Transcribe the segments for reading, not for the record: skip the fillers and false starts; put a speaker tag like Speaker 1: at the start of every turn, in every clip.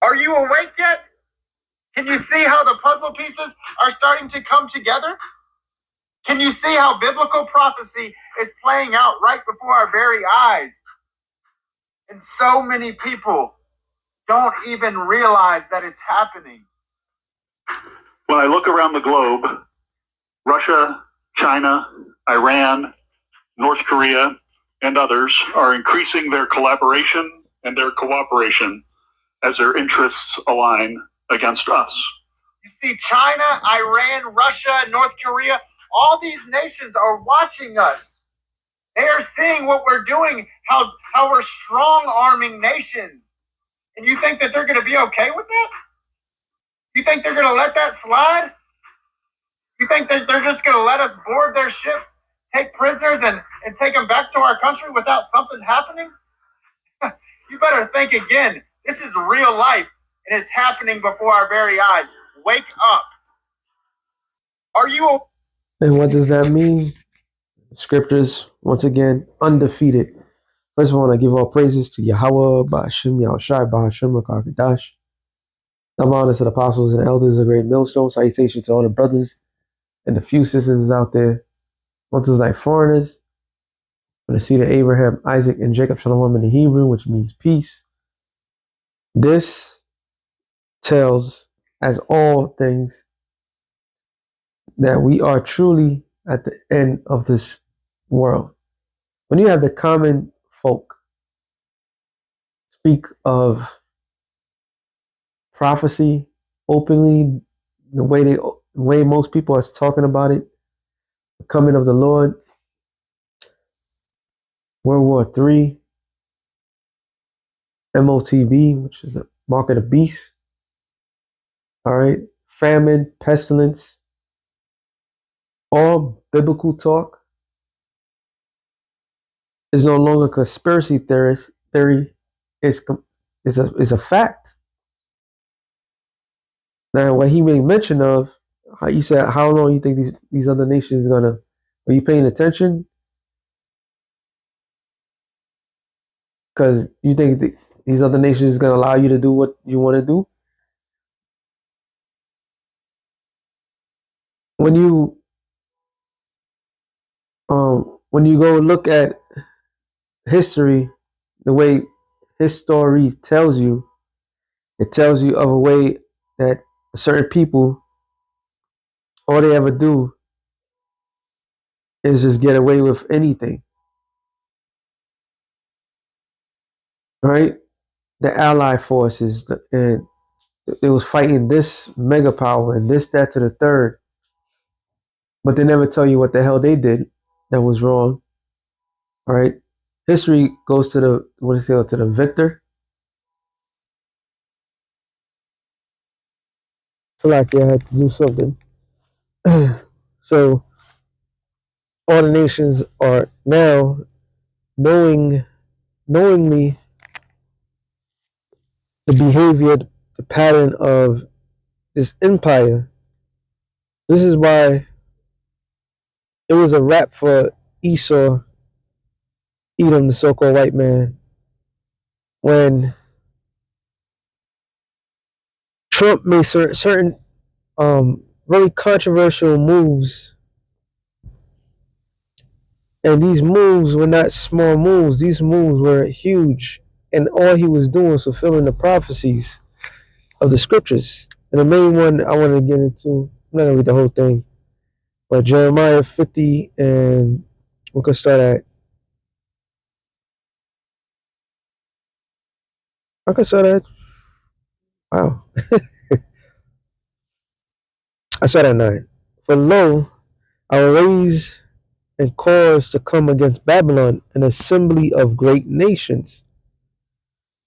Speaker 1: Are you awake yet? Can you see how the puzzle pieces are starting to come together? Can you see how biblical prophecy is playing out right before our very eyes? And so many people don't even realize that it's happening.
Speaker 2: When I look around the globe, Russia, China, Iran, North Korea, and others are increasing their collaboration and their cooperation as their interests align against us.
Speaker 1: You see, China, Iran, Russia, North Korea, all these nations are watching us. They are seeing what we're doing, how we're strong-arming nations. And you think that they're going to be okay with that? You think they're going to let that slide? You think that they're just going to let us board their ships, take prisoners, and take them back to our country without something happening? You better think again. This is real life, and it's happening before our very eyes. Wake up. Are you...
Speaker 3: And what does that mean? Scriptures, once again, undefeated. First of all, I give all praises to Yahweh, Ba'ashim Yahushai, Ba'ashim Rakakadash. Double honors to the apostles and elders of Great Millstone. Salutations to all the brothers and the few sisters out there. Once is like foreigners. From the seed of Abraham, Isaac, and Jacob, Shalom in the Hebrew, which means peace. This tells, as all things, that we are truly at the end of this world. When you have the common folk speak of prophecy openly, the way most people are talking about it, the coming of the Lord, World War III, MOTB, which is the mark of the beast, all right, famine, pestilence, all biblical talk is no longer conspiracy theory. Is a fact. Now, what he made mention of, you said, how long you think these other nations are you paying attention? Because you think these other nations is gonna allow you to do what you want to do? When you go look at history, the way history tells you, it tells you of a way that certain people, all they ever do is just get away with anything. Right? The Allied forces, and it was fighting this mega power and this, that to the third. But they never tell you what the hell they did that was wrong. All right? History goes to the victor. So like I had to do something. So all the nations are now knowingly the behavior, the pattern of this empire. This is why it was a wrap for Esau, Edom, the so-called white man, when Trump made certain very controversial moves. And these moves were not small moves. These moves were huge. And all he was doing was fulfilling the prophecies of the scriptures. And the main one I wanted to get into, I'm not going to read the whole thing, but Jeremiah 50, and we could start at, wow. I start at 9. For lo, I will raise and cause to come against Babylon an assembly of great nations.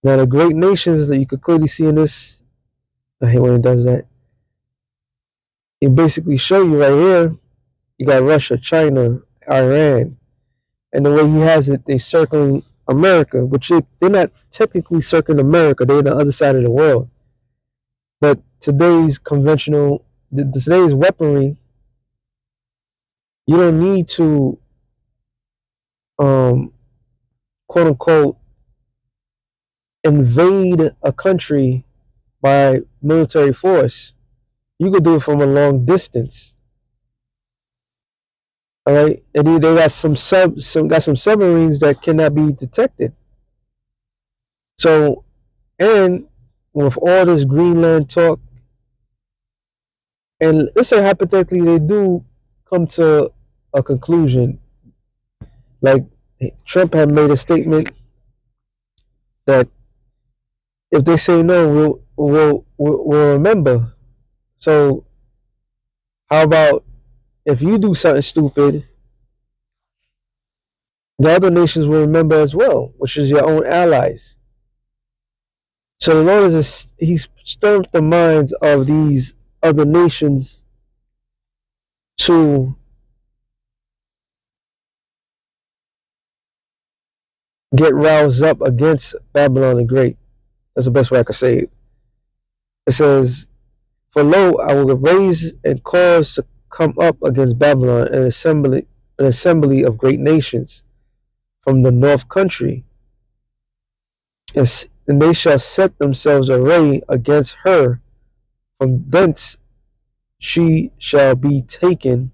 Speaker 3: Now the great nations that you could clearly see in this, I hate when it does that. It basically show you right here, you got Russia, China, Iran, and the way he has it, they circling America, which they're not technically circling America, they're on the other side of the world. But today's weaponry, you don't need to, quote unquote, invade a country by military force. You could do it from a long distance. All right, and they got some submarines that cannot be detected. So, and with all this Greenland talk, and let's say hypothetically they do come to a conclusion, like Trump had made a statement that if they say no, we'll remember. So how about if you do something stupid, the other nations will remember as well, which is your own allies. So the Lord He's stirred the minds of these other nations to get roused up against Babylon the Great. That's the best way I could say it. It says, "For lo, I will raise and cause to come up against Babylon an assembly of great nations from the north country, and they shall set themselves array against her. From thence she shall be taken.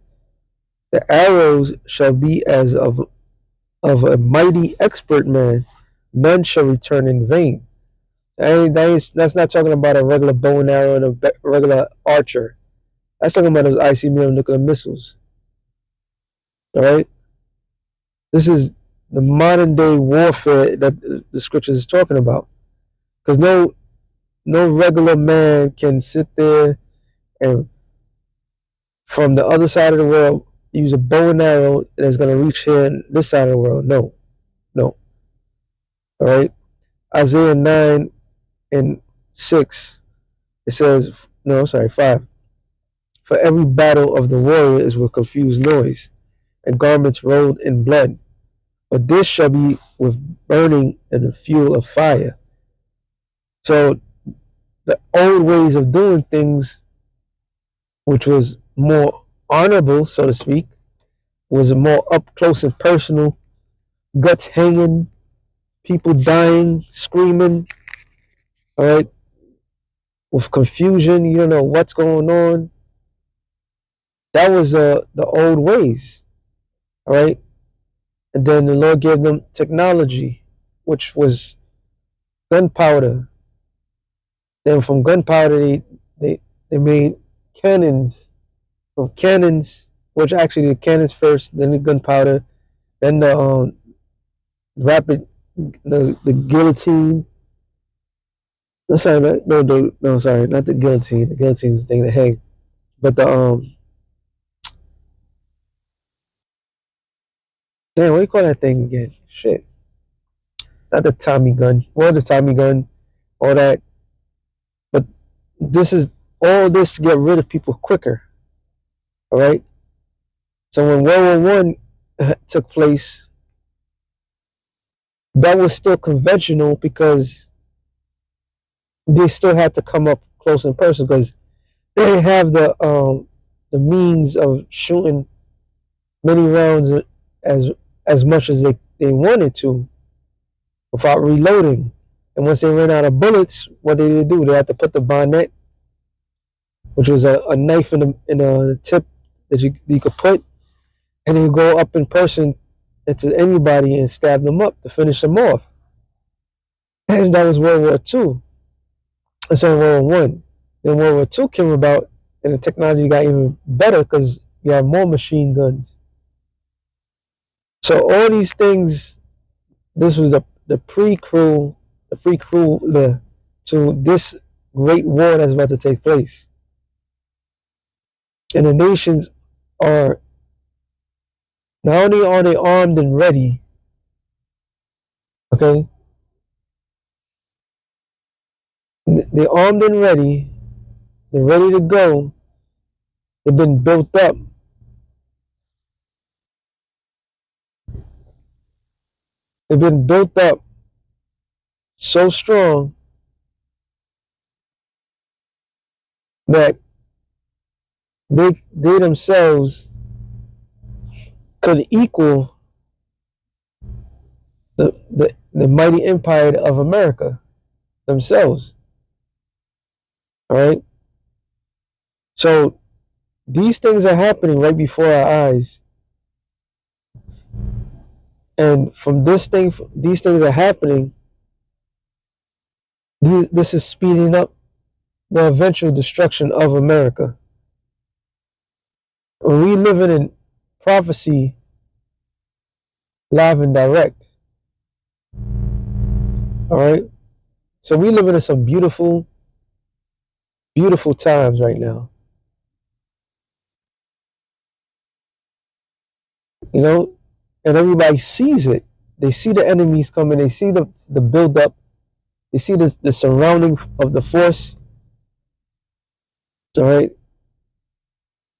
Speaker 3: The arrows shall be as of a mighty expert man. None shall return in vain." That's not talking about a regular bow and arrow and a regular archer. That's talking about those ICBM nuclear missiles. All right? This is the modern day warfare that the scriptures is talking about. Because no regular man can sit there and from the other side of the world use a bow and arrow that's going to reach here in this side of the world. No. All right? Isaiah 9 and 6, it says, no, sorry, 5. For every battle of the warrior is with confused noise, and garments rolled in blood. But this shall be with burning and the fuel of fire. So the old ways of doing things, which was more honorable, so to speak, was more up close and personal, guts hanging, people dying, screaming, all right, with confusion, you don't know what's going on. That was the old ways, all right? And then the Lord gave them technology, which was gunpowder. Then from gunpowder, they made cannons. From cannons, which actually the cannons first, then the gunpowder, then the rapid, the guillotine. No, sorry, no, sorry, not the guillotine. The guillotine is the thing that hang, but the damn, what do you call that thing again? Shit, not the Tommy gun. Well, the Tommy gun, all that. But this is all this to get rid of people quicker. All right. So when World War One took place, that was still conventional because they still had to come up close in person because they didn't have the means of shooting many rounds as much as they wanted to without reloading. And once they ran out of bullets, what did they do? They had to put the bayonet, which was a knife in the tip that you could put, and then go up in person into anybody and stab them up to finish them off. And that was World War II. And so World War One. Then World War II came about, and the technology got even better because you have more machine guns. So all these things, this was the prequel to this great war that's about to take place. And the nations are, not only are they armed and ready, okay, they're armed and ready, they're ready to go, they've been built up. They've been built up so strong that they themselves could equal the mighty empire of America themselves. All right. So these things are happening right before our eyes. And from these things are happening, this is speeding up the eventual destruction of America. When we live in prophecy live and direct, all right? So we live in some beautiful, beautiful times right now. You know, and everybody sees it. They see the enemies coming. They see the build up. They see the surrounding of the force. All right,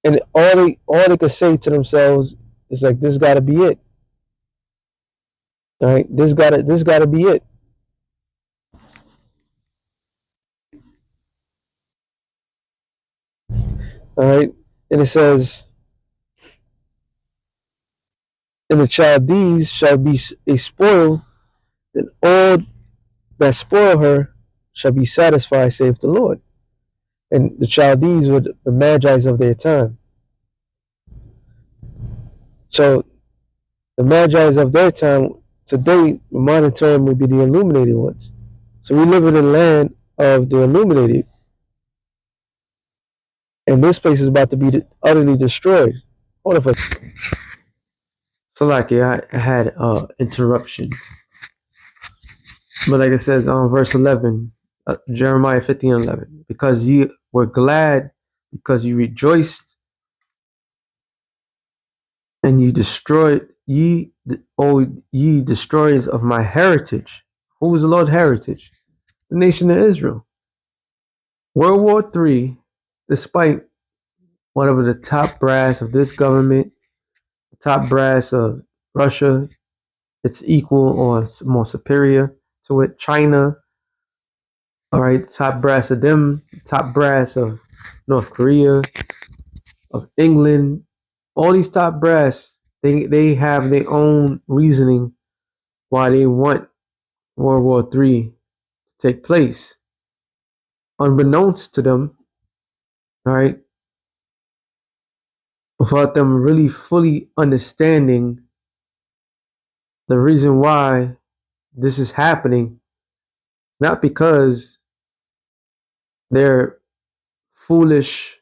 Speaker 3: and all they could say to themselves is like, "This got to be it." All right, this gotta be it. All right, and it says, "And the Chaldees shall be a spoil, and all that spoil her shall be satisfied, saith the Lord." And the Chaldees were the Magi's of their time. So the Magi's of their time today, the modern term would be the illuminated ones. So we live in a land of the illuminated, and this place is about to be utterly destroyed. Hold on for a second. So like I had interruption. But like it says on verse 11, Jeremiah 50:11, because you were glad, because you rejoiced, and you destroyed, ye destroyers of my heritage. Who was the Lord's heritage? The nation of Israel. World War III, despite whatever the top brass of this government, the top brass of Russia, it's equal or more superior to it. China, all right, top brass of them, top brass of North Korea, of England, all these top brass, they have their own reasoning why they want World War III to take place. Unbeknownst to them, all right, without them really fully understanding the reason why this is happening, not because their foolish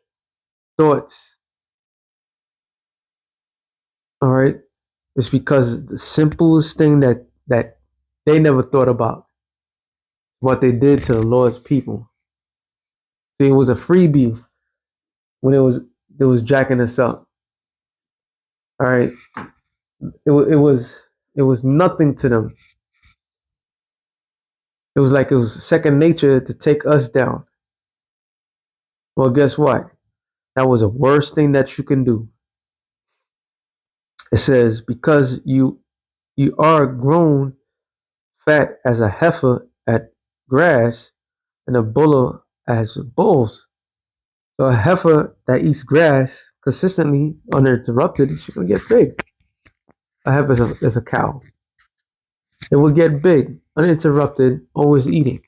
Speaker 3: thoughts, all right, it's because the simplest thing that they never thought about what they did to the Lord's people. See, it was a freebie when it was jacking us up. All right, it was nothing to them. It was like it was second nature to take us down. Well, guess what? That was the worst thing that you can do. It says, because you are grown fat as a heifer at grass, and a bull as bulls. So a heifer that eats grass consistently uninterrupted, she's gonna get big. A heifer is a cow. It will get big, uninterrupted, always eating.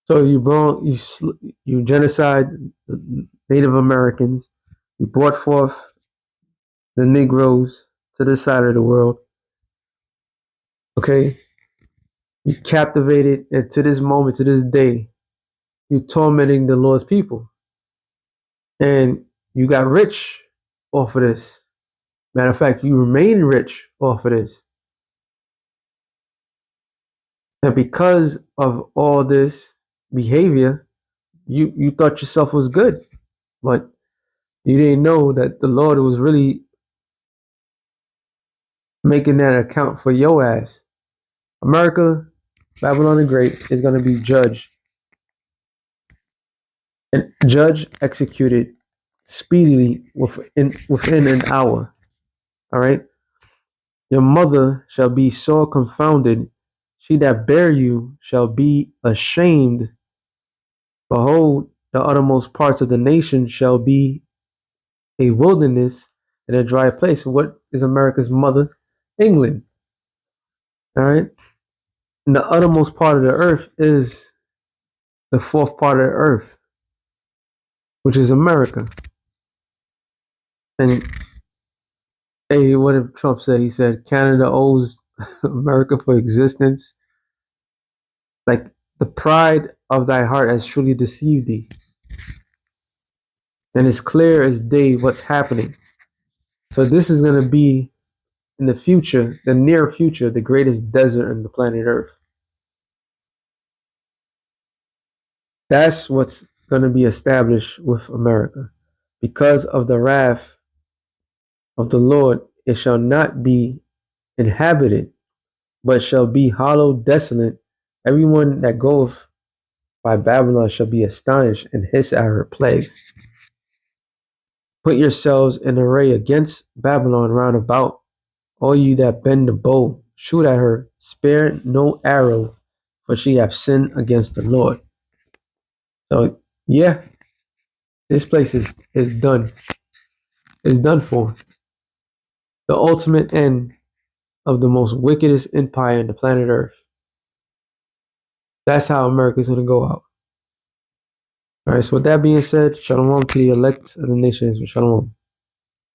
Speaker 3: So you genocide the Native Americans. You brought forth the Negroes to this side of the world. Okay, you captivated, and to this moment, to this day, you're tormenting the Lord's people, and you got rich off of this. Matter of fact, you remain rich off of this. And because of all this behavior, you thought yourself was good, but you didn't know that the Lord was really making that account for your ass. America, Babylon the Great, is going to be judged and executed speedily within an hour. All right. Your mother shall be sore confounded. She that bare you shall be ashamed. Behold, the uttermost parts of the nation shall be a wilderness and a dry place. What is America's mother? England. All right. And the uttermost part of the earth is the fourth part of the earth, which is America. And hey, what did Trump say? He said Canada owes America for existence. Like, the pride of thy heart has truly deceived thee. And it's clear as day what's happening. So this is going to be, in the future, the near future, the greatest desert on the planet Earth. That's what's going to be established with America. Because of the wrath of the Lord, it shall not be inhabited, but shall be hollow, desolate. Everyone that goeth by Babylon shall be astonished and hiss at her plagues. Put yourselves in array against Babylon round about, all you that bend the bow. Shoot at her, spare no arrow, for she hath sinned against the Lord. So, yeah, this place is done. It's done for. The ultimate end of the most wickedest empire in the planet Earth. That's how America's going to go out. All right, so with that being said, shalom to the elect of the nations. Shalom.